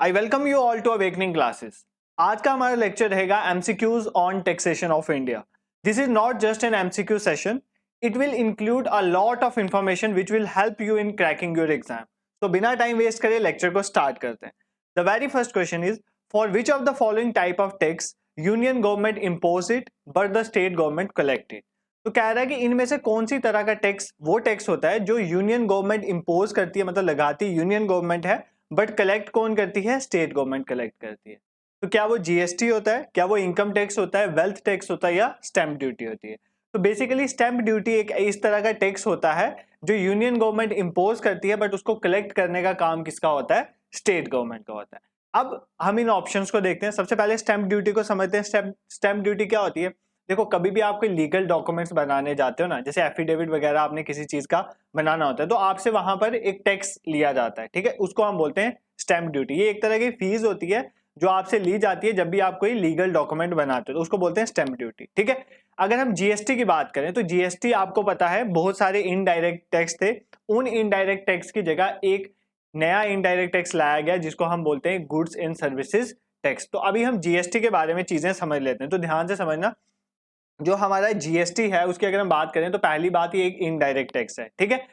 I welcome you all to awakening classes. आज का हमारा लेक्चर रहेगा MCQs on taxation of India. This is not just an MCQ session, it will include a lot of information which will help you in cracking your exam. तो बिना time waste करे lecture को start करते हैं। The very first question is, for which of the following type of tax union government impose it but the state government collect it. तो कह रहा है कि इनमें से कौन सी तरह का टैक्स वो टैक्स होता है जो यूनियन गवर्नमेंट इम्पोज करती है, मतलब लगाती यूनियन गवर्नमेंट है, बट कलेक्ट कौन करती है? स्टेट गवर्नमेंट कलेक्ट करती है। तो क्या वो जीएसटी होता है, क्या वो इनकम टैक्स होता है, वेल्थ टैक्स होता है, या स्टैंप ड्यूटी होती है? तो बेसिकली स्टैंप ड्यूटी एक इस तरह का टैक्स होता है जो यूनियन गवर्नमेंट इंपोज करती है, बट उसको कलेक्ट करने का काम किसका होता है? स्टेट गवर्नमेंट का होता है। अब हम इन ऑप्शंस को देखते हैं। सबसे पहले स्टैंप ड्यूटी को समझते हैं। स्टैंप ड्यूटी क्या होती है? देखो, कभी भी आप कोई लीगल डॉक्यूमेंट्स बनाने जाते हो ना, जैसे एफिडेविट वगैरह आपने किसी चीज का बनाना होता है, तो आपसे वहां पर एक टैक्स लिया जाता है, ठीक है? उसको हम बोलते हैं स्टैंप ड्यूटी। ये एक तरह की फीस होती है जो आपसे ली जाती है जब भी आप कोई लीगल डॉक्यूमेंट बनाते हो, तो उसको बोलते हैं स्टैंप ड्यूटी, ठीक है? अगर हम जीएसटी की बात करें तो जीएसटी आपको पता है बहुत सारे इनडायरेक्ट टैक्स थे। उन इनडायरेक्ट टैक्स की जगह एक नया इनडायरेक्ट टैक्स लाया गया जिसको हम बोलते हैं गुड्स एंड सर्विसेज टैक्स। तो अभी हम जीएसटी के बारे में चीजें समझ लेते हैं, तो ध्यान से समझना। जो हमारा जीएसटी है उसकी अगर हम बात करें तो पहली बात ये एक इनडायरेक्ट टैक्स है, ठीक है?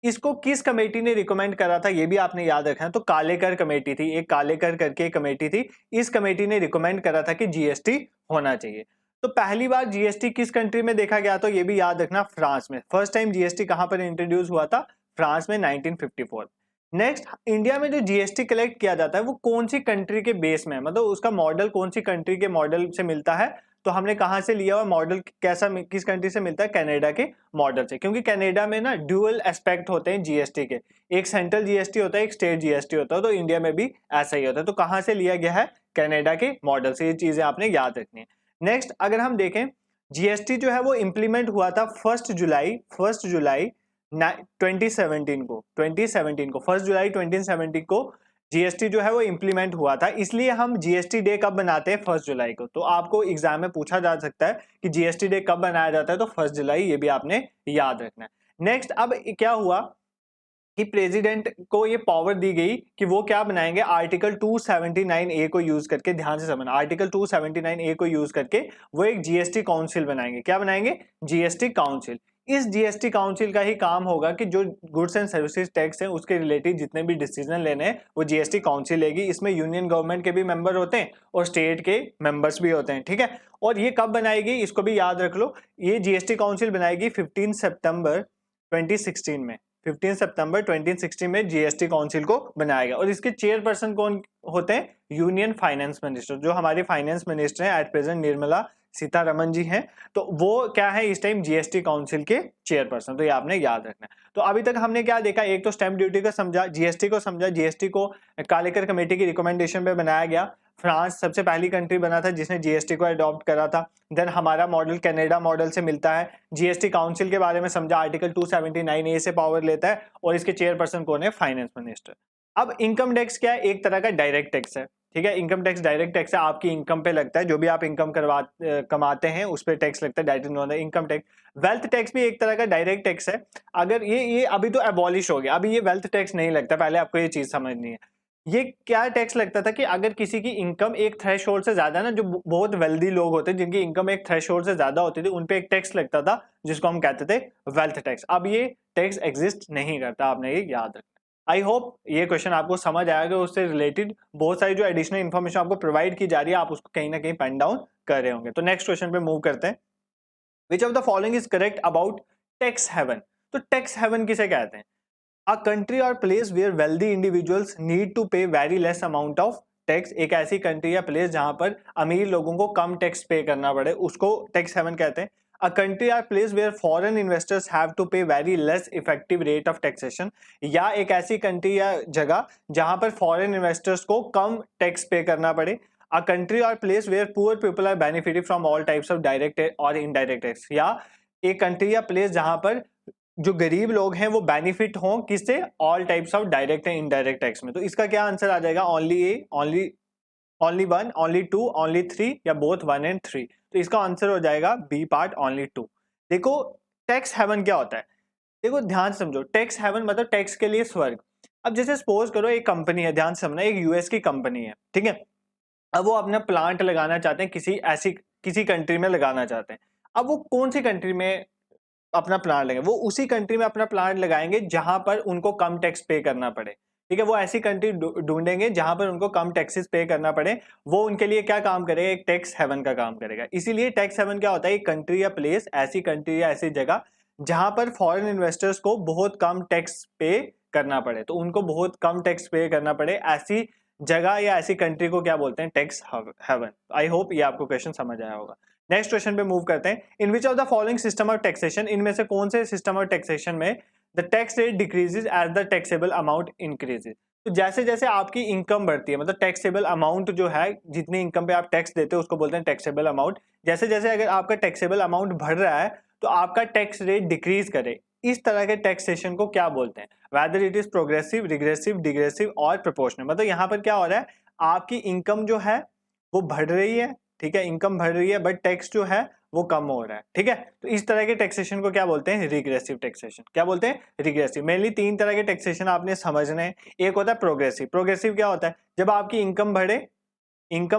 इसको किस कमेटी ने रिकमेंड करा था ये भी आपने याद रखना है। तो कालेकर कमेटी थी, एक कालेकर करके एक कमेटी थी। इस कमेटी ने रिकमेंड करा था कि जीएसटी होना चाहिए। तो पहली बार जीएसटी किस कंट्री में देखा गया? तो ये भी याद रखना, फ्रांस में। फर्स्ट टाइम जीएसटी कहां पर इंट्रोड्यूस हुआ था? फ्रांस में, 1954। नेक्स्ट, इंडिया में जो जीएसटी कलेक्ट किया जाता है वो कौन सी कंट्री के बेस में है, मतलब उसका मॉडल कौन सी कंट्री के मॉडल से मिलता है? तो हमने कहां से लिया हुआ मॉडल? कैसा, किस कंट्री से मिलता है? कनाडा के मॉडल से। क्योंकि कनाडा में ना ड्यूअल एस्पेक्ट होते हैं जीएसटी के, एक सेंट्रल जीएसटी होता है, एक स्टेट जीएसटी होता है। तो इंडिया में भी ऐसा ही होता है। तो कहां से लिया गया है? कनाडा के मॉडल से। ये चीजें आपने याद रखनी है। नेक्स्ट, अगर हम देखें, जीएसटी जो है वो इंप्लीमेंट हुआ था 1 जुलाई 2017 को। 1 जुलाई 2017 को जीएसटी जो है वो इंप्लीमेंट हुआ था। इसलिए हम जीएसटी डे कब बनाते हैं? 1 जुलाई को। तो आपको एग्जाम में पूछा जा सकता है कि जीएसटी डे कब बनाया जाता है? तो 1 जुलाई, ये भी आपने याद रखना है। नेक्स्ट, अब क्या हुआ कि प्रेसिडेंट को ये पावर दी गई कि वो क्या बनाएंगे? आर्टिकल 279A को यूज करके, ध्यान से समझना, आर्टिकल 279A को यूज करके वो एक जीएसटी काउंसिल बनाएंगे। क्या बनाएंगे? GST council. इस जीएसटी काउंसिल का ही काम होगा कि जो गुड्स एंड सर्विसेज टैक्स है उसके रिलेटेड जितने भी डिसीजन लेने हैं वो जीएसटी काउंसिल लेगी। इसमें यूनियन गवर्नमेंट के भी मेंबर होते हैं और स्टेट के मेंबर्स भी होते हैं, ठीक है? और ये कब बनाएगी इसको भी याद रख लो। ये जीएसटी काउंसिल बनाएगी 15 सितंबर 2016 में। 15 सितंबर 2016 में जीएसटी काउंसिल को बनाया गया। और इसके चेयरपर्सन कौन होते हैं? Union finance minister. जो हमारे फाइनेंस मिनिस्टर हैं एट प्रेजेंट, निर्मला सीतारमन जी हैं। तो वो क्या है इस टाइम? जीएसटी काउंसिल के चेयरपर्सन। तो ये आपने याद रखना है। तो अभी तक हमने क्या देखा? एक तो स्टैंप ड्यूटी को समझा, जीएसटी को समझा। जीएसटी को कालेकर कमेटी की रिकमेंडेशन पे बनाया गया। फ्रांस सबसे पहली कंट्री बना था जिसने जीएसटी को अडॉप्ट करा था। देन हमारा मॉडल कनाडा मॉडल से मिलता है। जीएसटी काउंसिल के बारे में समझा, आर्टिकल 279A से पावर लेता है और इसके चेयरपर्सन कौन है? Finance minister. अब इनकम टैक्स क्या है? एक तरह का डायरेक्ट टैक्स है, ठीक है? इनकम टैक्स डायरेक्ट टैक्स है, आपकी इनकम पे लगता है। जो भी आप इनकम कमाते हैं उस पर टैक्स लगता है, direct income tax. Wealth tax भी एक तरह का डायरेक्ट टैक्स है। अगर ये अभी तो एबॉलिश हो गया, अभी ये वेल्थ टैक्स नहीं लगता। पहले आपको ये चीज समझनी है। ये क्या टैक्स लगता था कि अगर किसी की इनकम एक थ्रेशोल्ड से ज्यादा ना, जो बहुत वेल्दी लोग होते हैं जिनकी इनकम एक थ्रेशोल्ड से ज्यादा होती थी, उन पे एक टैक्स लगता था जिसको हम कहते थे वेल्थ टैक्स। अब ये टैक्स एग्जिस्ट नहीं करता, आपने ये याद रखना। आई होप ये क्वेश्चन आपको समझ आएगा। उससे रिलेटेड बहुत सारी जो एडिशनल इन्फॉर्मेशन आपको प्रोवाइड की जा रही है, आप उसको कहीं ना कहीं पेन डाउन कर रहे होंगे। तो नेक्स्ट क्वेश्चन पे मूव करते हैं। Which of the following is correct about tax haven? तो टैक्स हेवन किसे कहते हैं? A country or place where wealthy individuals need to pay very less amount of tax। एक ऐसी कंट्री या प्लेस जहां पर अमीर लोगों को कम टैक्स पे करना पड़े उसको टैक्स हेवन कहते हैं। A country or place where foreign investors have to pay very less effective rate of taxation। या एक ऐसी कंट्री या जगह जहां पर फॉरेन इन्वेस्टर्स को कम टैक्स पे करना पड़े। A country or place where poor people are benefited from all types of direct or indirect tax। या एक कंट्री या प्लेस जहां पर जो गरीब लोग हैं वो बेनिफिट हों किससे? All types of direct and indirect tax में। तो इसका क्या आंसर आ जाएगा? Only A, only one, only two, only three, या बोथ 1 and 3। तो इसका आंसर हो जाएगा बी पार्ट, ओनली 2। देखो टैक्स हेवन क्या होता है, देखो ध्यान से समझो। टैक्स हेवन मतलब टैक्स के लिए स्वर्ग। अब जैसे सपोज करो एक कंपनी है, ध्यान से समझना, एक यूएस की कंपनी है, ठीक है। अब वो अपना प्लांट लगाना चाहते हैं, किसी कंट्री में लगाना चाहते हैं। अब वो कौन सी कंट्री में अपना प्लांट लगाएंगे? वो उसी कंट्री में अपना प्लांट लगाएंगे जहां पर उनको कम टैक्स पे करना पड़े, ठीक है। वो ऐसी कंट्री ढूंढेंगे जहां पर उनको कम टैक्सेस पे करना पड़े। वो उनके लिए क्या काम करेगा? एक टैक्स हेवन का काम करेगा। इसीलिए टैक्स हेवन क्या होता है? एक कंट्री या प्लेस, ऐसी कंट्री या ऐसी जगह जहां पर फॉरेन इन्वेस्टर्स को बहुत कम टैक्स पे करना पड़े, तो उनको बहुत कम टैक्स पे करना पड़े, ऐसी जगह या ऐसी कंट्री को क्या बोलते हैं? Tax haven. आई होप ये आपको क्वेश्चन समझ आया होगा। नेक्स्ट क्वेश्चन पे मूव करते हैं। In which of the following system of taxation, इनमें से कौन से सिस्टम ऑफ टैक्सेशन में the tax rate decreases as the taxable amount increases? तो जैसे जैसे आपकी इनकम बढ़ती है, मतलब टैक्सेबल अमाउंट जो है, जितनी इनकम पे आप टैक्स देते हो उसको बोलते हैं टैक्सेबल अमाउंट। जैसे जैसे अगर आपका टैक्सेबल अमाउंट बढ़ रहा है तो आपका टैक्स रेट डिक्रीज करे, इस तरह के टैक्सेशन को क्या बोलते हैं? Whether it is progressive, regressive, degressive और प्रोपोर्शनल। मतलब यहाँ पर क्या हो रहा है? आपकी इनकम जो है वो बढ़ रही है, ठीक है, इनकम बढ़ रही है, बट टैक्स जो है वो कम हो रहा है, ठीक है। तो इस तरह के टैक्सेशन को क्या बोलते हैं? Regressive taxation. क्या बोलते हैं? रिग्रेसिव। मेनली तीन तरह के टैक्सेशन आपने समझने हैं। एक होता है प्रोग्रेसिव। प्रोग्रेसिव क्या होता है? जब आपकी इनकम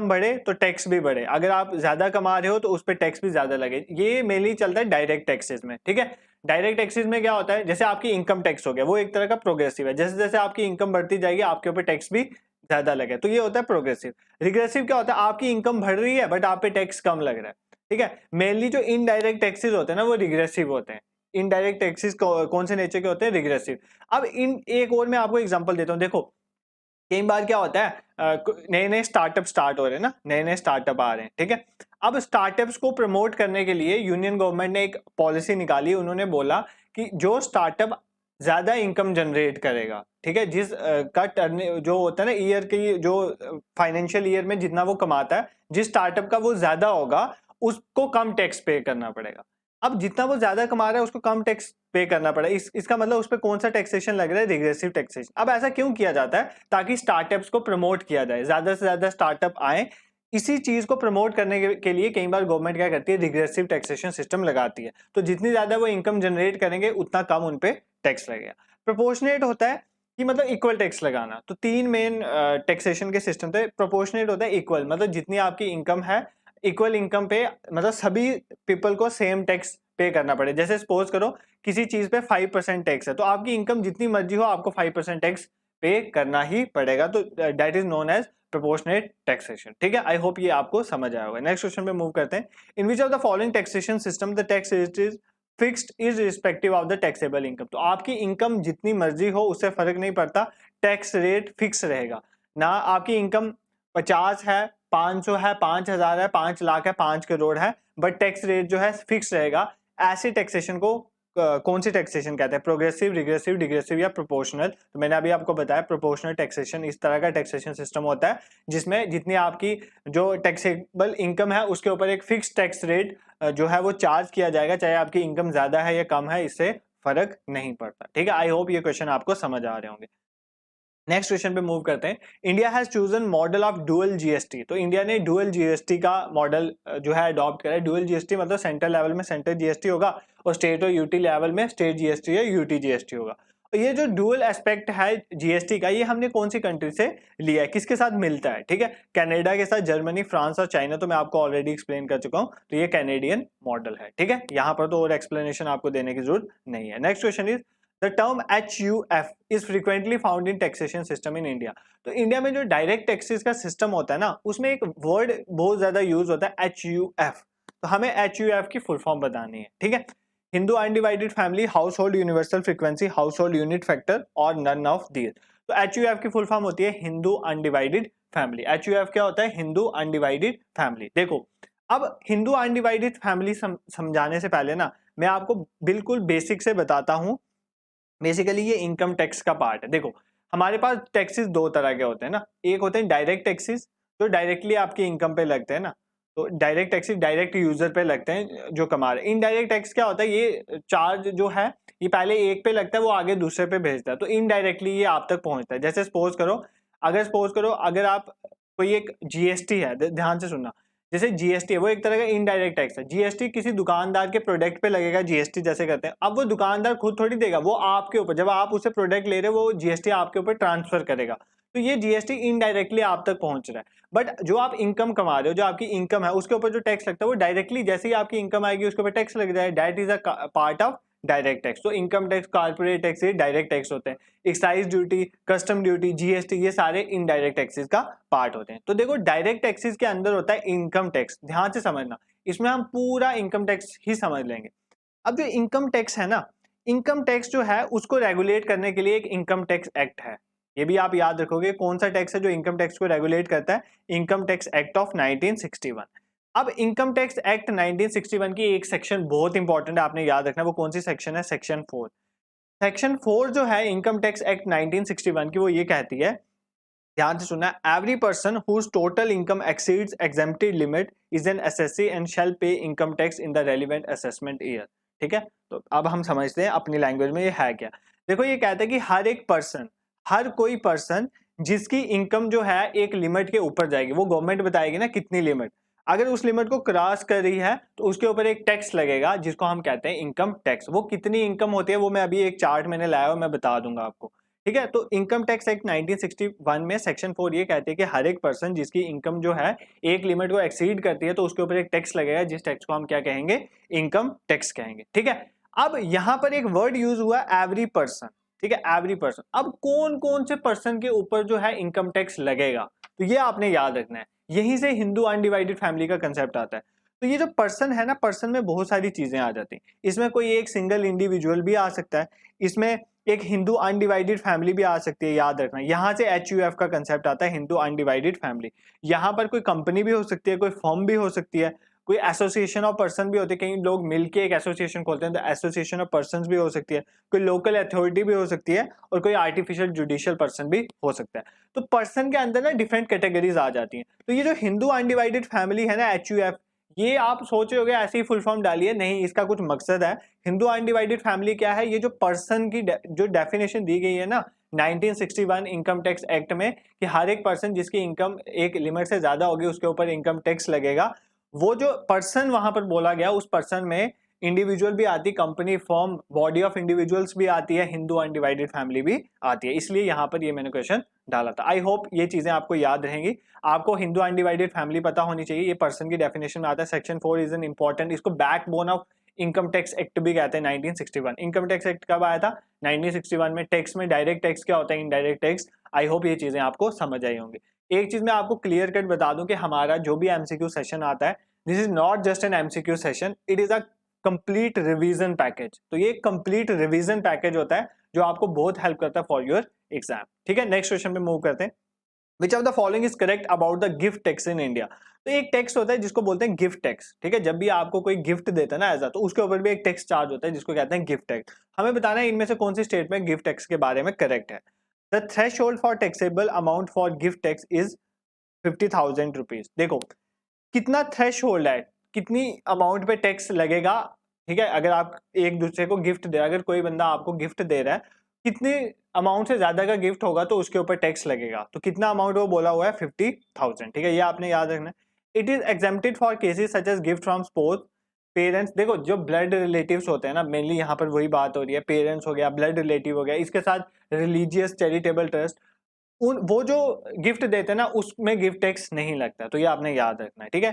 बढ़े तो टैक्स भी बढ़े। अगर आप ज्यादा कमा रहे हो तो उस पर टैक्स भी ज्यादा लगे। ये मेनली चलता है डायरेक्ट टैक्सेस में, ठीक है। डायरेक्ट टैक्सेस में क्या होता है? जैसे आपकी इनकम टैक्स हो गया, वो एक तरह का प्रोग्रेसिव है। जैसे जैसे आपकी इनकम बढ़ती जाएगी आपके ऊपर टैक्स भी ज्यादा लगे, तो ये होता है प्रोग्रेसिव। रिग्रेसिव क्या होता है? आपकी इनकम बढ़ रही है बट आप पे टैक्स कम लग रहा है, ठीक है। मेनली जो इनडायरेक्ट टैक्सेस होते हैं ना वो रिग्रेसिव होते हैं। इनडायरेक्ट टैक्सेस कौन से नेचर के होते हैं? रिग्रेसिव। अब इन एक और मैं आपको एग्जांपल देता हूं। देखो कई बार क्या होता है, नए नए स्टार्टअप स्टार्ट हो रहे हैं ना, नए नए स्टार्टअप आ रहे हैं, ठीक है। अब स्टार्टअप्स को प्रमोट करने के लिए यूनियन गवर्नमेंट ने एक पॉलिसी निकाली। उन्होंने बोला कि जो स्टार्टअप ज्यादा इनकम जनरेट करेगा, ठीक है, का टर्न जो होता है ना ईयर की, जो फाइनेंशियल ईयर में जितना वो कमाता है, जिस स्टार्टअप का वो ज्यादा होगा उसको कम टैक्स पे करना पड़ेगा। अब जितना वो ज्यादा कमा रहा है उसको कम टैक्स पे करना पड़ा। इसका मतलब उस पर कौन सा टैक्सेशन लग रहा है? Regressive taxation. अब ऐसा क्यों किया जाता है? ताकि स्टार्टअप्स को प्रमोट किया जाए, ज्यादा से ज्यादा स्टार्टअप आए। इसी चीज को प्रमोट करने के लिए कई बार गवर्नमेंट क्या करती है? रिग्रेसिव टैक्सेशन सिस्टम लगाती है। तो जितनी ज्यादा वो इनकम जनरेट करेंगे उतना कम उन पे टैक्स लगेगा। प्रोपोर्शनेट होता है कि मतलब इक्वल टैक्स लगाना। तो तीन मेन टैक्सेशन के सिस्टम थे। प्रोपोर्शनेट होता है इक्वल, मतलब जितनी आपकी इनकम है इक्वल इनकम पे, मतलब सभी पीपल को सेम टैक्स पे करना पड़े। जैसे सपोज करो किसी चीज पे 5% टैक्स है, तो आपकी इनकम जितनी मर्जी हो आपको 5% टैक्स पे करना ही पड़ेगा। तो that is known as proportionate taxation, ठीक है। आई होप ये आपको समझ आया होगा। नेक्स्ट क्वेश्चन पे मूव करते हैं। In which of the following taxation system the tax rate is fixed is respective of the taxable income? तो आपकी इनकम जितनी मर्जी हो उससे फर्क नहीं पड़ता, टैक्स रेट फिक्स रहेगा ना। आपकी इनकम 50 है, 500 है, 5,000 है, 5 लाख है, 5 करोड़ है, बट टैक्स रेट जो है फिक्स रहेगा। ऐसे टैक्सेशन को कौन सी टैक्सेशन कहते हैं? प्रोग्रेसिव, रिग्रेसिव, डिग्रेसिव या प्रोपोर्शनल? तो मैंने अभी आपको बताया प्रोपोर्शनल टैक्सेशन इस तरह का टैक्सेशन सिस्टम होता है जिसमें जितनी आपकी जो टैक्सेबल इनकम है उसके ऊपर एक फिक्स टैक्स रेट जो है वो चार्ज किया जाएगा, चाहे आपकी इनकम ज्यादा है या कम है, इससे फर्क नहीं पड़ता, ठीक है। आई होप ये क्वेश्चन आपको समझ आ रहे होंगे। नेक्स्ट क्वेश्चन पे मूव करते हैं। India has chosen model of dual GST. तो इंडिया ने डुअल जीएसटी का मॉडल जो है अडॉप्ट करा है। डुअल जीएसटी मतलब सेंट्रल लेवल में सेंट्रल जीएसटी होगा और स्टेट और यूटी लेवल में स्टेट जीएसटी या यूटी जीएसटी होगा। और ये जो डुअल एस्पेक्ट है जीएसटी का, ये हमने कौन सी कंट्री से लिया है, किसके साथ मिलता है? ठीक है, कनाडा के साथ, जर्मनी, फ्रांस और चाइना। तो मैं आपको ऑलरेडी एक्सप्लेन कर चुका हूं। तो ये कैनेडियन मॉडल है, ठीक है। यहाँ पर तो और एक्सप्लेनेशन आपको देने की जरूरत नहीं है। Next question is The term HUF is frequently found in taxation system in India. तो इंडिया में जो डायरेक्ट टैक्सेस का सिस्टम होता है ना, उसमें एक वर्ड बहुत ज्यादा यूज होता है HUF। तो हमें HUF की फुल फॉर्म बतानी है, ठीक है। Hindu undivided family, house hold universal frequency, house hold unit factor और नन ऑफ दीज। तो HUF की फुल फॉर्म होती है हिंदू अनडिवाइडेड फैमिली। HUF क्या होता है? Hindu undivided family. देखो अब हिंदू अनडिवाइडेड फैमिली समझाने से पहले ना मैं आपको बिल्कुल बेसिक से बताता हूं। बेसिकली ये इनकम टैक्स का पार्ट है। देखो हमारे पास टैक्सेस दो तरह के होते हैं ना, एक होते हैं डायरेक्ट टैक्सेस जो डायरेक्टली आपकी इनकम पे लगते हैं ना, तो डायरेक्ट टैक्सेस डायरेक्ट यूजर पे लगते हैं जो कमा रहे हैं। इनडायरेक्ट टैक्स क्या होता है? ये चार्ज जो है ये पहले एक पे लगता है, वो आगे दूसरे पे भेजता है, तो इनडायरेक्टली ये आप तक पहुंचता है। जैसे सपोज करो अगर आप कोई एक जीएसटी है, ध्यान से सुनना, जैसे जीएसटी है वो एक तरह का इनडायरेक्ट टैक्स है। जीएसटी किसी दुकानदार के प्रोडक्ट पे लगेगा, जीएसटी जैसे करते हैं। अब वो दुकानदार खुद थोड़ी देगा, वो आपके ऊपर, जब आप उससे प्रोडक्ट ले रहे हो वो जीएसटी आपके ऊपर ट्रांसफर करेगा। तो ये जीएसटी इनडायरेक्टली आप तक पहुंच रहा है। बट जो आप इनकम कमा रहे हो, जो आपकी इनकम है उसके ऊपर जो टैक्स लगता है वो डायरेक्टली जैसे ही आपकी इनकम आएगी उसके ऊपर टैक्स लग जाए। That is a part of direct tax. तो इनकम टैक्स, कॉर्पोरेट टैक्स, ये डायरेक्ट टैक्स होते हैं। Excise duty, custom duty, GST, ये सारे इनडायरेक्ट टैक्सेस का पार्ट होते हैं। तो देखो डायरेक्ट टैक्सेस के अंदर होता है इनकम टैक्स, ध्यान से समझना, इसमें हम पूरा इनकम टैक्स ही समझ लेंगे। अब जो इनकम टैक्स है ना, इनकम टैक्स जो है उसको रेगुलेट करने के लिए एक इनकम टैक्स एक्ट है। ये भी आप याद रखोगे कौन सा टैक्स है जो इनकम टैक्स को रेगुलेट करता है, इनकम टैक्स एक्ट ऑफ 1961। अब इनकम टैक्स एक्ट 1961 की एक सेक्शन बहुत इंपॉर्टेंट है, आपने याद रखना, वो कौन सी सेक्शन है, सेक्शन 4। सेक्शन 4 जो है इनकम टैक्स एक्ट 1961 की, वो ये कहती है, ध्यान से सुनना, every person whose total income exceeds exempted limit is an assessee and shall pay income tax in the relevant assessment year. ठीक है, तो अब हम समझते हैं अपनी लैंग्वेज में ये है क्या। देखो ये कहता है कि हर एक पर्सन, हर कोई पर्सन जिसकी इनकम जो है एक लिमिट के ऊपर जाएगी, वो गवर्नमेंट बताएगी ना कितनी लिमिट, अगर उस लिमिट को क्रॉस कर रही है तो उसके ऊपर एक टैक्स लगेगा जिसको हम कहते हैं इनकम टैक्स। वो कितनी इनकम होती है वो मैं अभी एक चार्ट मैंने लाया हुआ, मैं बता दूंगा आपको। ठीक है, तो इनकम टैक्स एक्ट 1961 में सेक्शन 4 ये कहते हैं कि हर एक पर्सन जिसकी इनकम जो है एक लिमिट को एक्सीड करती है तो उसके ऊपर एक टैक्स लगेगा, जिस टैक्स को हम क्या कहेंगे, इनकम टैक्स कहेंगे। ठीक है, अब यहां पर एक वर्ड यूज हुआ एवरी पर्सन। ठीक है, एवरी पर्सन। अब कौन कौन से पर्सन के ऊपर जो है इनकम टैक्स लगेगा, तो ये आपने याद रखना है। यहीं से हिंदू अनडिवाइडेड फैमिली का कंसेप्ट आता है। तो ये जो पर्सन है ना, पर्सन में बहुत सारी चीजें आ जाती हैं। इसमें कोई एक सिंगल इंडिविजुअल भी आ सकता है, इसमें एक हिंदू अनडिवाइडेड फैमिली भी आ सकती है, याद रखना। यहाँ से HUF का कंसेप्ट आता है, हिंदू अनडिवाइडेड फैमिली। यहाँ पर कोई कंपनी भी हो सकती है, कोई फर्म भी हो सकती है, कोई एसोसिएशन ऑफ पर्सन भी होते हैं, कई लोग मिलके एक एसोसिएशन खोलते हैं तो एसोसिएशन ऑफ पर्सन भी हो सकती है, कोई लोकल अथॉरिटी भी हो सकती है, और कोई आर्टिफिशियल जुडिशियल पर्सन भी हो सकता है। तो पर्सन के अंदर ना डिफरेंट कैटेगरीज आ जाती हैं। तो ये जो हिंदू अनडिवाइडेड फैमिली है ना, HUF, ये आप सोच रहे होगे ऐसे ही फुल फॉर्म डालिए, नहीं, इसका कुछ मकसद है। हिंदू अनडिवाइडेड फैमिली क्या है, ये जो पर्सन की जो डेफिनेशन दी गई है ना 1961 इनकम टैक्स एक्ट में, कि हर एक पर्सन जिसकी इनकम एक लिमिट से ज्यादा होगी उसके ऊपर इनकम टैक्स लगेगा, वो जो पर्सन वहां पर बोला गया उस पर्सन में इंडिविजुअल भी आती, company, firm, body of individuals भी आती है, हिंदू अनडिवाइडेड फैमिली भी आती है। इसलिए यहाँ पर ये मैंने क्वेश्चन डाला था। आई होप ये चीजें आपको याद रहेंगी। आपको हिंदू अनडिवाइडेड फैमिली पता होनी चाहिए, ये पर्सन की डेफिनेशन में आता है। सेक्शन 4 इज एन इंपॉर्टेंट, इसको backbone of income tax act भी कहते हैं। 1961 इनकम टैक्स एक्ट कब आया था, 1961 में। टैक्स में डायरेक्ट टैक्स क्या होता है, इनडायरेक्ट टैक्स। आई होप ये चीजें आपको समझ आई होंगी। एक चीज मैं आपको क्लियर कट बता दूं कि हमारा जो भी एमसीक्यू सेशन आता है, this is not just an MCQ session, it is a complete revision package. तो ये कंप्लीट रिवीजन पैकेज होता है जो आपको बहुत हेल्प करता है फॉर योर एग्जाम। ठीक है, नेक्स्ट क्वेश्चन पे मूव करते हैं। Which of the following is correct about the gift tax in India. तो एक टैक्स होता है जिसको बोलते हैं गिफ्ट टैक्स। ठीक है, जब भी आपको कोई गिफ्ट देता है ना ऐसा, तो उसके ऊपर भी एक टैक्स चार्ज होता है जिसको कहते हैं गिफ्ट टैक्स। हमें बताना है इनमें से कौन सी स्टेट में गिफ्ट टैक्स के बारे में करेक्ट है। The threshold for taxable amount for gift tax is 50,000 rupees. देखो कितना थ्रेश होल्ड है, कितनी अमाउंट पे टैक्स लगेगा। ठीक है, अगर आप एक दूसरे को गिफ्ट दे, अगर कोई बंदा आपको गिफ्ट दे रहा है, कितने अमाउंट से ज्यादा का गिफ्ट होगा तो उसके ऊपर टैक्स लगेगा। तो कितना अमाउंट वो बोला हुआ है, 50,000। ठीक है, ये आपने याद रखना है। It is exempted for cases such as gift from sport parents. देखो जो ब्लड रिलेटिव्स होते हैं ना, मेनली यहाँ पर वही बात हो रही है, पेरेंट्स हो गया, ब्लड रिलेटिव हो गया, इसके साथ रिलीजियस चैरिटेबल ट्रस्ट, उन वो जो गिफ्ट देते हैं ना उसमें गिफ्ट टैक्स नहीं लगता। तो ये आपने याद रखना है। ठीक है,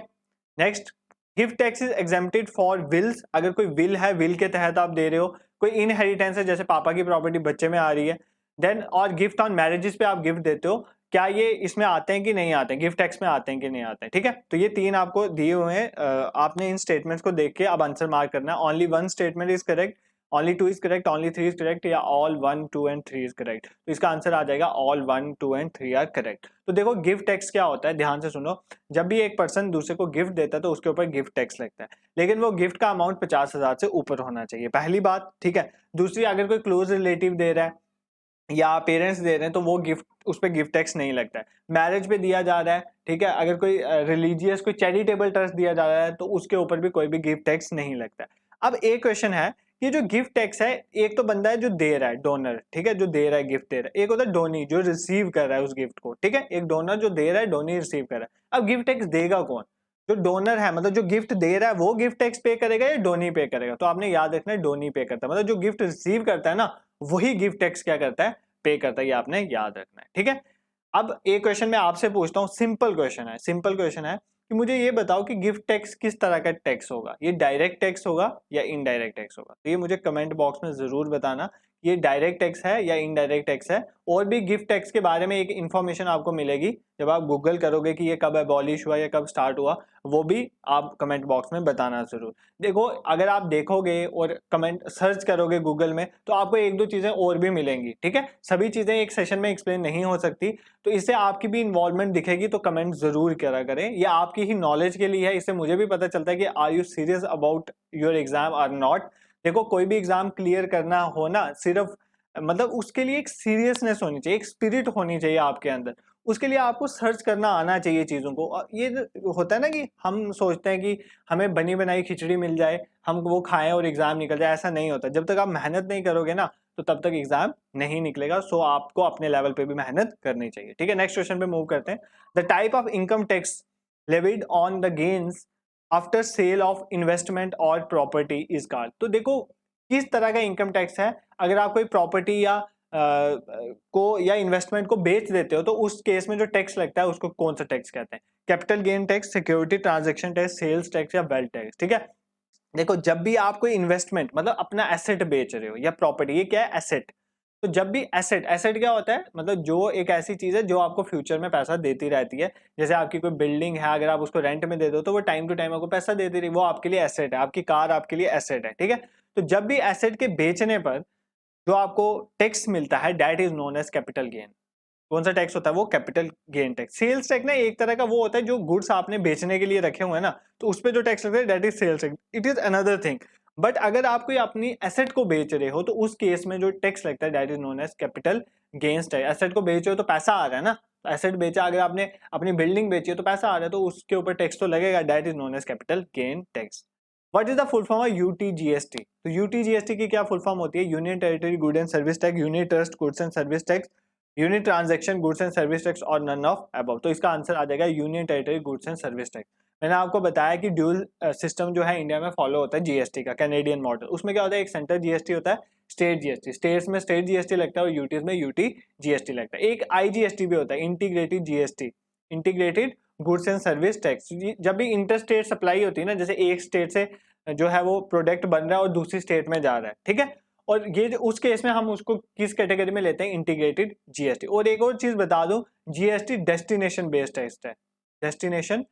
next, gift tax is exempted for wills. अगर कोई विल है, विल के तहत आप दे रहे हो, कोई इनहेरिटेंस है, जैसे पापा की प्रॉपर्टी बच्चे में आ रही है, देन, और गिफ्ट ऑन मैरिजेस पे आप गिफ्ट देते हो, क्या ये इसमें आते हैं कि नहीं आते हैं, गिफ्ट टैक्स में आते हैं कि नहीं आते हैं। ठीक है, तो ये तीन आपको दिए हुए हैं, आपने इन स्टेटमेंट्स को देख के अब आंसर मार्क करना है। Only one statement is correct, only two is correct, only three is correct, या ऑल 1, 2 एंड 3 इज करेक्ट। तो इसका आंसर आ जाएगा ऑल 1, 2 एंड 3 आर करेक्ट। तो देखो गिफ्ट टैक्स क्या होता है, ध्यान से सुनो। जब भी एक पर्सन दूसरे को गिफ्ट देता है तो उसके ऊपर गिफ्ट टैक्स लगता है, लेकिन वो गिफ्ट का अमाउंट 50,000 से ऊपर होना चाहिए, पहली बात। ठीक है, दूसरी, अगर कोई क्लोज रिलेटिव दे रहा है या पेरेंट्स दे रहे हैं तो वो गिफ्ट, उस पर गिफ्ट टैक्स नहीं लगता है। मैरिज पे दिया जा रहा है, ठीक है, अगर कोई रिलीजियस कोई चैरिटेबल ट्रस्ट दिया जा रहा है तो उसके ऊपर भी कोई भी गिफ्ट टैक्स नहीं लगता है। अब एक क्वेश्चन है, ये जो गिफ्ट टैक्स है, एक तो बंदा है जो दे रहा है, डोनर, ठीक है, जो दे रहा है, गिफ्ट दे रहा है, एक होता है डोनी जो रिसीव कर रहा है उस गिफ्ट को। ठीक है, एक डोनर जो दे रहा है, डोनी रिसीव कर रहा है। अब गिफ्ट टैक्स देगा कौन, जो डोनर है मतलब जो गिफ्ट दे रहा है वो गिफ्ट टैक्स पे करेगा या डोनी पे करेगा? तो आपने याद रखना है डोनी पे करता है, मतलब जो गिफ्ट रिसीव करता है ना वही गिफ्ट टैक्स क्या करता है, पे करता है, ये आपने याद रखना है, ठीक है। अब एक क्वेश्चन मैं आपसे पूछता हूँ, सिंपल क्वेश्चन है, सिंपल क्वेश्चन है कि मुझे ये बताओ कि गिफ्ट टैक्स किस तरह का टैक्स होगा, ये डायरेक्ट टैक्स होगा या इनडायरेक्ट टैक्स होगा? तो ये मुझे कमेंट बॉक्स में जरूर बताना, ये डायरेक्ट टैक्स है या इनडायरेक्ट टैक्स है। और भी गिफ्ट टैक्स के बारे में एक इन्फॉर्मेशन आपको मिलेगी जब आप गूगल करोगे कि ये कब एबॉलिश हुआ या कब स्टार्ट हुआ, वो भी आप कमेंट बॉक्स में बताना जरूर। देखो अगर आप देखोगे और कमेंट सर्च करोगे गूगल में तो आपको एक दो चीजें और भी मिलेंगी, ठीक है। सभी चीजें एक सेशन में एक्सप्लेन नहीं हो सकती, तो इससे आपकी भी इन्वॉल्वमेंट दिखेगी, तो कमेंट जरूर करा करें। ये आपकी ही नॉलेज के लिए है, इससे मुझे भी पता चलता है कि are you serious about your exam or not. देखो कोई भी एग्जाम क्लियर करना हो ना, सिर्फ मतलब उसके लिए एक सीरियसनेस होनी चाहिए, एक स्पिरिट होनी चाहिए आपके अंदर, उसके लिए आपको सर्च करना आना चाहिए चीज़ों को। और ये होता है ना कि हम सोचते हैं कि हमें बनी बनाई खिचड़ी मिल जाए, हम वो खाएं और एग्जाम निकल जाए, ऐसा नहीं होता। जब तक आप मेहनत नहीं करोगे ना तो तब तक एग्जाम नहीं निकलेगा। सो आपको अपने लेवल पे भी मेहनत करनी चाहिए, ठीक है। नेक्स्ट क्वेश्चन पे मूव करते हैं। The type of income tax levied on the gains after sale of investment और प्रॉपर्टी इज कॉल्ड। तो देखो किस तरह का इनकम टैक्स है, अगर आप कोई प्रॉपर्टी या को या इन्वेस्टमेंट को बेच देते हो तो उस केस में जो टैक्स लगता है उसको कौन सा टैक्स कहते हैं? Capital gain tax, security transaction tax, sales tax या वेल्थ टैक्स, ठीक है। देखो जब भी आप कोई इन्वेस्टमेंट मतलब अपना एसेट बेच रहे हो या प्रॉपर्टी, ये क्या है, एसेट। तो जब भी एसेट, एसेट क्या होता है, मतलब जो एक ऐसी चीज है जो आपको फ्यूचर में पैसा देती रहती है। जैसे आपकी कोई बिल्डिंग है, अगर आप उसको रेंट में दे दो तो वो टाइम टू टाइम आपको पैसा देती रही, वो आपके लिए एसेट है। आपकी कार आपके लिए एसेट है, ठीक है। तो जब भी एसेट के बेचने पर जो आपको टैक्स मिलता है that is known as capital gain. कौन सा टैक्स होता है वो? Capital gain tax. Sales tax ना एक तरह का वो होता है जो गुड्स आपने बेचने के लिए रखे हुए हैं ना, तो उस पर जो टैक्स लगता है that is sales tax, it is another thing. But अगर आप कोई अपनी एसेट को बेच रहे हो तो उस केस में जो टैक्स लगता है that is known as capital gains tax. Asset को बेच रहे हो तो पैसा आ रहा है ना, तो एसेट बेचा, अगर आपने अपनी बिल्डिंग बेची है तो पैसा आ रहा है, तो उसके ऊपर टैक्स तो लगेगा, that is known as capital gain tax. What is the full form of UTGST? तो यूटीजीएसटी की क्या फुल फॉर्म होती है? Union territory good and service tax, unit trust goods and service tax, unit transaction goods and service tax or none of above. तो इसका answer आ जाएगा union territory goods and service tax. मैंने आपको बताया कि ड्यूल सिस्टम जो है इंडिया में फॉलो होता है जीएसटी का, कैनेडियन मॉडल। उसमें क्या होता है, एक सेंट्रल जीएसटी होता है, स्टेट जीएसटी, स्टेट्स में स्टेट जीएसटी लगता है और यूटीज में यूटी जीएसटी लगता है। एक आईजीएसटी भी होता है, integrated GST, integrated goods and service tax. जब भी इंटर स्टेट सप्लाई होती है ना, जैसे एक स्टेट से जो है वो प्रोडक्ट बन रहा है और दूसरी स्टेट में जा रहा है, ठीक है, और ये उस केस में हम उसको किस कैटेगरी में लेते हैं? Integrated GST. और एक और चीज बता दूं, जीएसटी डेस्टिनेशन बेस्ड टैक्स है, डेस्टिनेशन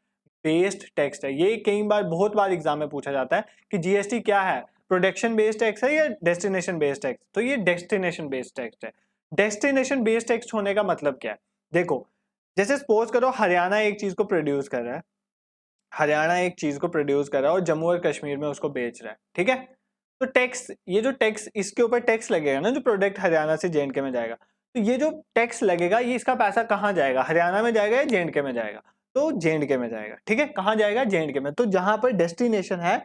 बेस्ड टैक्स है। ये कई बार बहुत बार एग्जाम में पूछा जाता है कि जीएसटी क्या है, प्रोडक्शन बेस्ड टैक्स है या डेस्टिनेशन बेस्ड टैक्स? तो ये डेस्टिनेशन बेस्ड टैक्स है। डेस्टिनेशन बेस्ड टैक्स होने का मतलब क्या है? देखो जैसे सपोज करो हरियाणा एक चीज को प्रोड्यूस कर रहा है, हरियाणा एक चीज को प्रोड्यूस कर रहा है और जम्मू और कश्मीर में उसको बेच रहा है, ठीक है। तो टैक्स, ये जो टैक्स, इसके ऊपर टैक्स लगेगा ना, जो प्रोडक्ट हरियाणा से जेएंडके में जाएगा, तो ये जो टैक्स लगेगा ये इसका पैसा कहाँ जाएगा? हरियाणा में जाएगा या जेएंडके में जाएगा? तो जेएंडके में जाएगा, ठीक है। कहाँ जाएगा? जेएंडके में। तो जहां पर डेस्टिनेशन है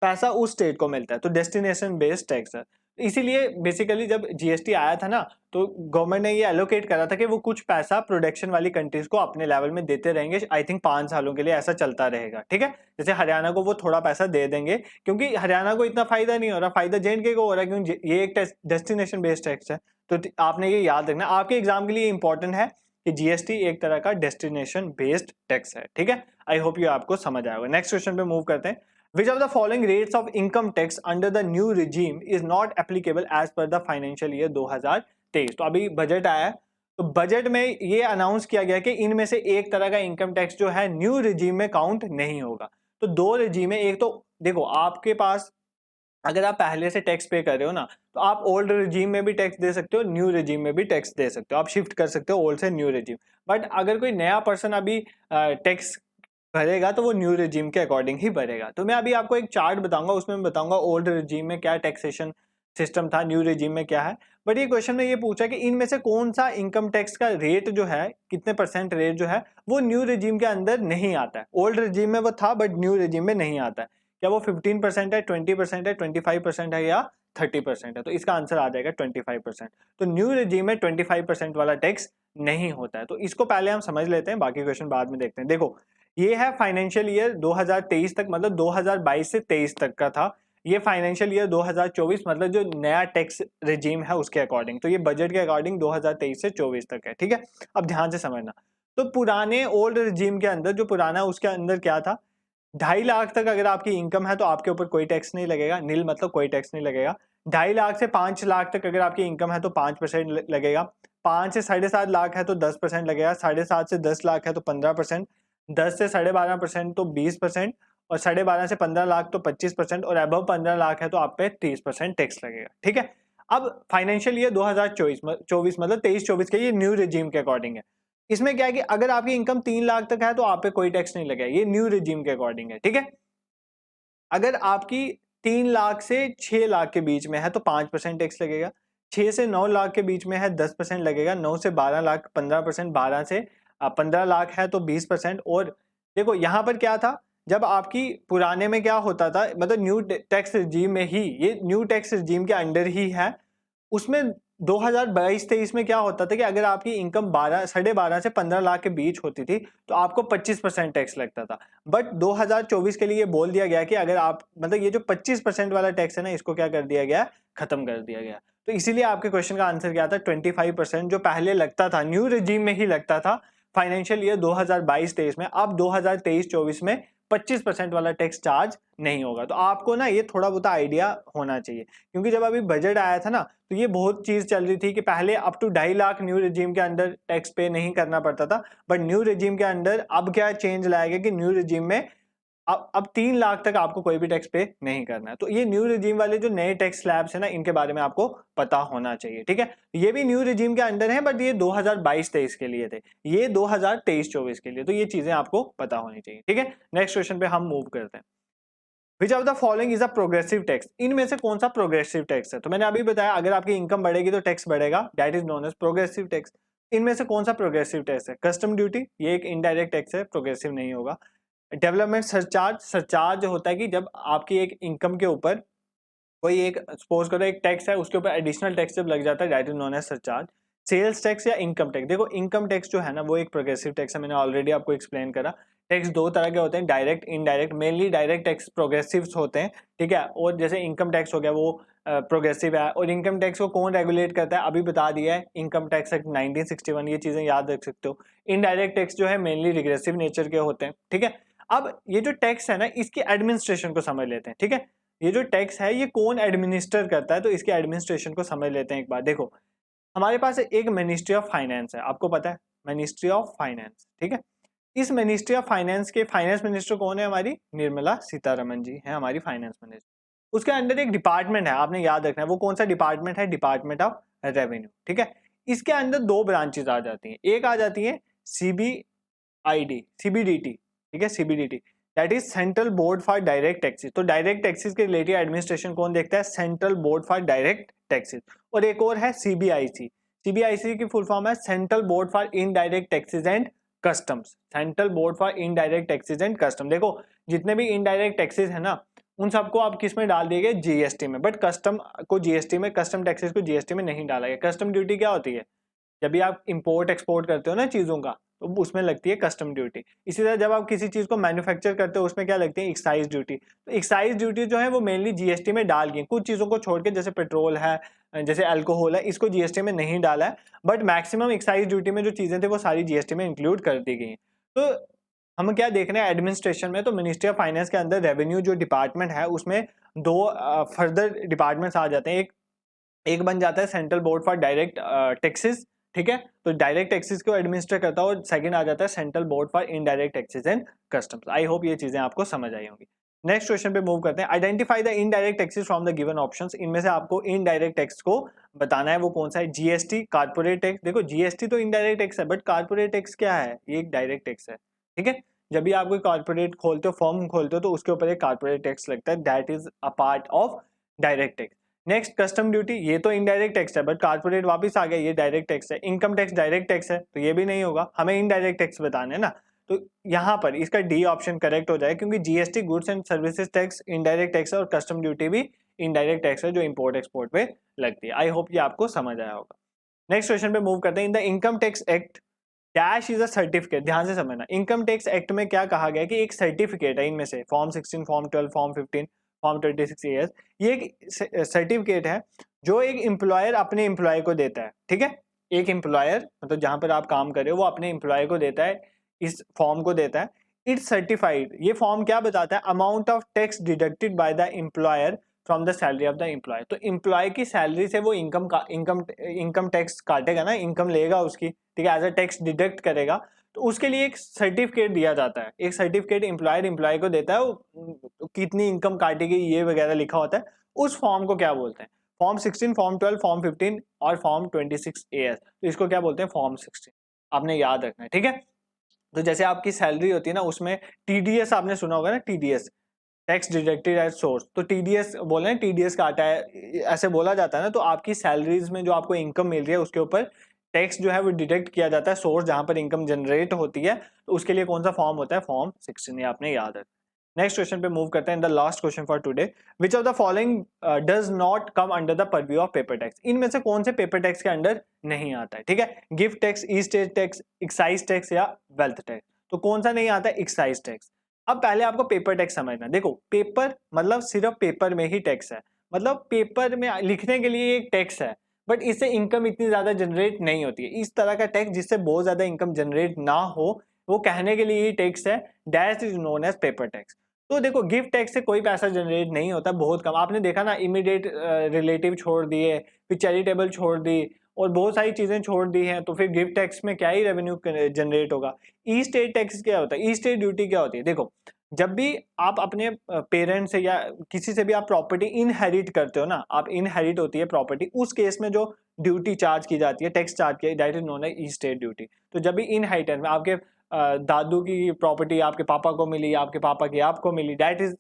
पैसा उस स्टेट को मिलता है, तो डेस्टिनेशन बेस्ड टैक्स है। इसीलिए बेसिकली जब जीएसटी आया था ना, तो गवर्नमेंट ने ये एलोकेट करा था कि वो कुछ पैसा प्रोडक्शन वाली कंट्रीज को अपने लेवल में देते रहेंगे। आई थिंक 5 सालों के लिए ऐसा चलता रहेगा, ठीक है। जैसे हरियाणा को वो थोड़ा पैसा दे देंगे, क्योंकि हरियाणा को इतना फायदा नहीं हो रहा, फायदा जेएंडके को हो रहा है, क्योंकि ये एक डेस्टिनेशन बेस्ड टैक्स है। तो आपने ये याद रखना, आपके एग्जाम के लिए इंपॉर्टेंट है कि जीएसटी एक तरह का डेस्टिनेशन बेस्ड टैक्स है, ठीक है। आई होप ये आपको समझ आएगा। नेक्स्ट क्वेश्चन पे मूव करते हैं। Which of the following rates of income tax under the new regime is not applicable as per the financial year 2023? तो अभी बजट आया है, तो बजट में ये अनाउंस किया गया कि इनमें से एक तरह का इनकम टैक्स जो है न्यू रिजीम में काउंट नहीं होगा। तो दो रिजीम है, एक तो देखो आपके पास अगर आप पहले से टैक्स पे कर रहे हो ना, तो आप ओल्ड रिजीम में भी टैक्स दे सकते हो, न्यू रिजीम में भी टैक्स दे सकते हो, आप शिफ्ट कर सकते हो ओल्ड से न्यू रिजीम। बट अगर कोई नया पर्सन अभी टैक्स भरेगा तो वो न्यू रिजीम के अकॉर्डिंग ही भरेगा। तो मैं अभी आपको एक चार्ट बताऊंगा, उसमें मैं बताऊंगा ओल्ड रिजीम में क्या टैक्सेशन सिस्टम था, न्यू रिजीम में क्या है। बट ये क्वेश्चन में ये पूछा कि इनमें से कौन सा इनकम टैक्स का रेट जो है, कितने परसेंट रेट जो है वो न्यू रिजीम के अंदर नहीं आता है। ओल्ड रिजीम में वो था बट न्यू रिजीम में नहीं आता है। क्या वो 15% है, 20% है, 25% है या 30% है? तो इसका आंसर आ जाएगा 25%। तो न्यू रिजीम में 25% वाला टैक्स नहीं होता है। तो इसको पहले हम समझ लेते हैं, बाकी क्वेश्चन बाद में देखते हैं। देखो ये है फाइनेंशियल ईयर 2023 तक, मतलब 2022 से 23 तक का था। ये फाइनेंशियल ईयर 2024 मतलब जो नया टैक्स रिजीम है उसके अकॉर्डिंग, तो ये बजट के अकॉर्डिंग 2023 से 24 तक है, ठीक है। अब ध्यान से समझना, तो पुराने ओल्ड रिजीम के अंदर, जो पुराना उसके अंदर क्या था, 2.5 लाख तक अगर आपकी इनकम है तो आपके ऊपर कोई टैक्स नहीं लगेगा, नील मतलब कोई टैक्स नहीं लगेगा। 2.5 लाख से 5 लाख तक अगर आपकी इनकम है तो 5% लगेगा। 5 से 7.5 लाख है तो 10% लगेगा। 7.5 से 10 लाख है तो 15%। 10 से 12.5% तो 20%। और 12.5 से 15 लाख तो 25%। और अबव 15 लाख है तो आप पे 30% टैक्स लगेगा, ठीक है। अब फाइनेंशियल ईयर 2024 मतलब 23-24 के ये न्यू रिजीम के अकॉर्डिंग है। इसमें क्या है कि अगर आपकी इनकम 3 लाख तक है तो आप पे कोई टैक्स नहीं लगेगा, ये न्यू रिजीम के अकॉर्डिंग है, ठीक है। अगर आपकी 3 लाख से 6 लाख के बीच में है तो 5% टैक्स लगेगा। 6 से 9 लाख के बीच में है 10% लगेगा। 9 से 12 लाख 15%। 12 से 15 लाख है तो 20%। और देखो यहाँ पर क्या था, जब आपकी पुराने में क्या होता था, मतलब न्यू टैक्स रिजीम में ही, ये न्यू टैक्स रिजीम के अंडर ही है, उसमें 2022-23 में क्या होता था कि अगर आपकी इनकम 12 से 15 लाख के बीच होती थी तो आपको 25% टैक्स लगता था। बट 2024 के लिए बोल दिया गया कि अगर आप, मतलब ये जो 25% वाला टैक्स है ना, इसको क्या कर दिया गया, खत्म कर दिया गया। तो इसीलिए आपके क्वेश्चन का आंसर क्या था, 25%, जो पहले लगता था न्यू रिजीम में ही लगता था फाइनेंशियल ईयर 2022-23 में, अब 2023-24 में 25% वाला टैक्स चार्ज नहीं होगा। तो आपको ना ये थोड़ा बहुत आइडिया होना चाहिए, क्योंकि जब अभी बजट आया था ना तो ये बहुत चीज चल रही थी कि पहले up to 2.5 lakh new regime के अंदर टैक्स पे नहीं करना पड़ता था, बट न्यू रिजीम के अंदर अब क्या चेंज लाया गया कि न्यू रिजीम में अब 3 लाख तक आपको कोई भी टैक्स पे नहीं करना है। तो ये न्यू रिजीम वाले जो नए टैक्स स्लैब्स है ना, इनके बारे में आपको पता होना चाहिए, ठीक है। ये भी न्यू रिजीम के अंडर है, बट ये 2022-23 के लिए थे, ये 2023-24 के लिए, तो ये चीजें आपको पता होनी चाहिए, ठीक है। नेक्स्ट क्वेश्चन पे हम मूव करते हैं। Which of the following is a progressive tax, इनमें से कौन सा प्रोग्रेसिव टैक्स है। तो मैंने अभी बताया अगर आपकी इनकम बढ़ेगी तो टैक्स बढ़ेगा, that is known as progressive tax. इनमें से कौन सा प्रोग्रेसिव टैक्स है, कस्टम ड्यूटी, ये एक इनडायरेक्ट टैक्स है, प्रोग्रेसिव नहीं होगा। डेवलपमेंट सरचार्ज, सरचार्ज होता है कि जब आपकी एक इनकम के ऊपर कोई एक, सपोज करो एक टैक्स है, उसके ऊपर एडिशनल टैक्स जब लग जाता है, that is known as surcharge. Sales tax या इनकम टैक्स, देखो इनकम टैक्स जो है ना वो एक प्रोग्रेसिव टैक्स है, मैंने ऑलरेडी आपको एक्सप्लेन करा। टैक्स दो तरह के होते हैं, direct indirect. Mainly direct tax progressive होते हैं, ठीक है। और जैसे इनकम टैक्स हो गया वो प्रोग्रेसिव है। और इनकम टैक्स को कौन रेगुलेट करता है, अभी बता दिया है, इनकम टैक्स एक्ट 1961, ये चीजें याद रख सकते हो। इनडायरेक्ट टैक्स जो है मेनली रिग्रेसिव नेचर के होते हैं, ठीक है। अब ये जो टैक्स है ना, इसकी एडमिनिस्ट्रेशन को समझ लेते हैं, ठीक है। ये जो टैक्स है ये कौन एडमिनिस्टर करता है, तो इसके एडमिनिस्ट्रेशन को समझ लेते हैं एक बार। देखो हमारे पास एक मिनिस्ट्री ऑफ फाइनेंस है, आपको पता है, मिनिस्ट्री ऑफ फाइनेंस, ठीक है। इस मिनिस्ट्री ऑफ फाइनेंस के फाइनेंस मिनिस्टर कौन है, हमारी निर्मला सीतारमन जी है, हमारी फाइनेंस मिनिस्टर। उसके अंदर एक डिपार्टमेंट है, आपने याद रखना है वो कौन सा डिपार्टमेंट है, डिपार्टमेंट ऑफ रेवेन्यू, ठीक है। इसके अंदर दो ब्रांचेज आ जाती हैं, एक आ जाती है सीबीआईडी, सीबीडीटी, ठीक है, CBDT, that is central board for direct taxes. तो डायरेक्ट टैक्सेस के रिलेटेड एडमिनिस्ट्रेशन कौन देखता है, central board for direct taxes. और एक और है सीबीआईसी, सीबीआईसी की फुल फॉर्म है central board for indirect taxes and customs, central board for indirect taxes and custom. देखो जितने भी इनडायरेक्ट टैक्सेस है ना, उन सबको आप किस में डाल दिए गए, जीएसटी में, बट कस्टम को जीएसटी में, कस्टम टैक्सेस को जीएसटी में नहीं डाला गया। कस्टम ड्यूटी क्या होती है, जब भी आप इंपोर्ट एक्सपोर्ट करते हो ना चीजों का, तो उसमें लगती है कस्टम ड्यूटी। इसी तरह जब आप किसी चीज को मैन्युफैक्चर करते हो उसमें क्या लगती है, एक्साइज ड्यूटी। तो एक्साइज ड्यूटी जो है वो मेनली जीएसटी में डाल गई, कुछ चीजों को छोड़ के, जैसे पेट्रोल है, जैसे अल्कोहल है, इसको जीएसटी में नहीं डाला है, बट मैक्सिमम एक्साइज ड्यूटी में जो चीजें थे वो सारी जीएसटी में इंक्लूड कर दी गई हैं। तो हम क्या देख रहे हैं एडमिनिस्ट्रेशन में, तो मिनिस्ट्री ऑफ फाइनेंस के अंदर रेवेन्यू जो डिपार्टमेंट है उसमें दो फर्दर डिपार्टमेंट्स आ जाते हैं। एक बन जाता है central board for direct taxes, ठीक है, तो डायरेक्ट टैक्सेस को एडमिनिस्टर करता है। और सेकंड आ जाता है central board for indirect taxes and customs. I hope ये चीजें आपको समझ आई होंगी। नेक्स्ट क्वेश्चन पे मूव करते हैं। Identify the indirect taxes from the given options. इनमें से आपको इनडायरेक्ट टैक्स को बताना है वो कौन सा है। जीएसटी, कारपोरेट टैक्स, देखो जीएसटी तो इनडायरेक्ट टैक्स है, बट कारपोरेट टैक्स क्या है, ये एक डायरेक्ट टैक्स है, ठीक है। जब भी आप कोई कारपोरेट खोलते हो, फर्म खोलते हो, तो उसके ऊपर एक कारपोरेट टैक्स लगता है, that is a part of direct tax. Next custom duty, ये तो इनडायरेक्ट टैक्स है, बट कारपोरेट वापस आ गया, ये डायरेक्ट टैक्स है। इनकम टैक्स डायरेक्ट टैक्स है, तो ये भी नहीं होगा, हमें इनडायरेक्ट टैक्स बताने है ना। तो यहाँ पर इसका डी ऑप्शन करेक्ट हो जाए, क्योंकि GST goods and services tax indirect tax है, और कस्टम ड्यूटी भी इनडायरेक्ट टैक्स है जो इंपोर्ट एक्सपोर्ट पे लगती है। आई होप ये आपको समझ आया होगा। नेक्स्ट क्वेश्चन पे मूव करते हैं। In the income tax act dash is a certificate, ध्यान से समझना। इनकम टैक्स एक्ट में क्या कहा गया कि एक सर्टिफिकेट है इनमें से, form 16, form 12, form 15, form 26 years, ये एक सर्टिफिकेट है जो एक एम्प्लॉयर अपने एम्प्लॉय को देता है, ठीक है। एक एम्प्लॉयर मतलब जहां पर आप काम कर रहे हो वो अपने एम्प्लॉय को देता है, इस फॉर्म को देता है। इट्स सर्टिफाइड, ये फॉर्म क्या बताता है, amount of tax deducted by the employer from the salary of the employee. तो एम्प्लॉय की सैलरी से वो इनकम टैक्स काटेगा ना, इनकम लेगा उसकी, ठीक है, एज अ टैक्स डिडक्ट करेगा। तो उसके लिए एक सर्टिफिकेट दिया जाता है, एक सर्टिफिकेट एम्प्लॉयर एम्प्लॉय को देता है, वो कितनी इनकम काटेगी ये वगैरह लिखा होता है। उस फॉर्म को क्या बोलते हैं, फॉर्म 16, फॉर्म 12, फॉर्म 15 और फॉर्म 26 AS, तो इसको क्या बोलते हैं, फॉर्म 16। आपने याद रखना है, ठीक है। तो जैसे आपकी सैलरी होती है ना, उसमें TDS आपने सुना होगा ना, TDS, tax deducted at source, तो TDS बोले TDS काटा है, ऐसे बोला जाता है ना। तो आपकी सैलरीज में जो आपको इनकम मिल रही है उसके ऊपर टैक्स जो है वो डिडक्ट किया जाता है, सोर्स जहां पर इनकम जनरेट होती है। तो उसके लिए कौन सा फॉर्म होता है, फॉर्म 16, ये आपने याद रखना। नेक्स्ट क्वेश्चन पे मूव करते हैं, the last question for today, which of the following does not come under the purview of paper tax. इनमें से कौन से पेपर टैक्स के अंडर नहीं आता है, ठीक है। गिफ्ट टैक्स, ई स्टेट टैक्स, एक्साइज टैक्स या वेल्थ टैक्स। तो कौन सा नहीं आता है, एक्साइज टैक्स। अब पहले आपको पेपर टैक्स समझना, देखो पेपर मतलब सिर्फ पेपर में ही टैक्स है, मतलब पेपर में लिखने के लिए एक टैक्स है, बट इससे इनकम इतनी ज्यादा जनरेट नहीं होती है। इस तरह का टैक्स जिससे बहुत ज्यादा इनकम जनरेट ना हो, वो कहने के लिए ही टैक्स है, that is known as paper tax. तो देखो गिफ्ट टैक्स से कोई पैसा जनरेट नहीं होता, बहुत कम। आपने देखा ना, इमीडिएट रिलेटिव छोड़ दिए, फिर चैरिटेबल छोड़ दी और बहुत सारी चीजें छोड़ दी हैं, तो फिर गिफ्ट टैक्स में क्या ही रेवेन्यू जनरेट होगा। ई स्टेट टैक्स क्या होता है, ई स्टेट ड्यूटी क्या होती है, देखो जब भी आप अपने पेरेंट्स से या किसी से भी आप प्रॉपर्टी इनहेरिट करते हो ना, आप इनहेरिट होती है प्रॉपर्टी, उस केस में जो ड्यूटी चार्ज की जाती है, टैक्स चार्ज किया, that is known as estate duty. तो जब भी इनहेरिटेंस में आपके दादू की प्रॉपर्टी आपके पापा को मिली, आपके पापा की आपको मिली, that is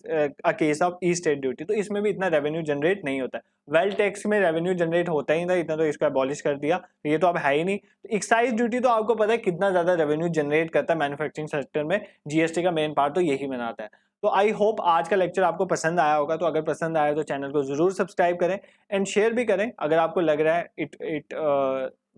a case of estate duty. तो इसमें भी इतना रेवेन्यू जनरेट नहीं होता है। वेल्थ टैक्स में रेवेन्यू जनरेट होता ही नहीं, इतना तो इसको अबॉलिश कर दिया, तो ये तो अब है ही नहीं। एक्साइज ड्यूटी तो आपको पता है कितना ज्यादा रेवेन्यू जनरेट करता है मैन्युफैक्चरिंग सेक्टर में, GST का मेन पार्ट तो यही बनाता है। तो आई होप आज का लेक्चर आपको पसंद आया होगा। तो अगर पसंद आया तो चैनल को जरूर सब्सक्राइब करें एंड शेयर भी करें, अगर आपको लग रहा है it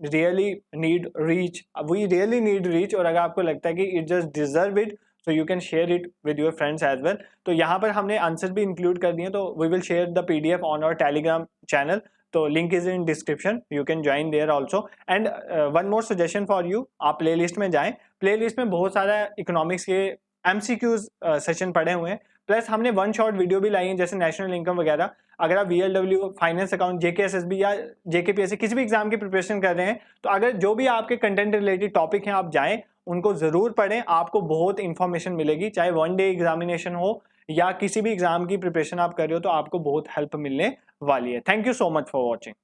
really need reach, we really need reach, और अगर आपको लगता है कि it just deserve it, so you can share it with your friends as well। तो यहाँ पर हमने आंसर भी इंक्लूड कर दिए, तो we will share the PDF on our Telegram channel, तो link is in description, you can join there also. And one more suggestion for you, आप प्लेलिस्ट में जाएं, प्लेलिस्ट में बहुत सारा इकोनॉमिक्स के MCQs सेशन पड़े हुए हैं, प्लस हमने वन शॉट वीडियो भी लाई है, जैसे नेशनल इनकम वगैरह। अगर आप VLW, फाइनेंस अकाउंट, JKSSB या JKPSC किसी भी एग्जाम की प्रिपरेशन कर रहे हैं, तो अगर जो भी आपके कंटेंट रिलेटेड टॉपिक हैं, आप जाएं, उनको जरूर पढ़ें, आपको बहुत इंफॉर्मेशन मिलेगी। चाहे वन डे एग्जामिनेशन हो या किसी भी एग्जाम की प्रिपरेशन आप कर रहे हो, तो आपको बहुत हेल्प मिलने वाली है। Thank you so much for watching.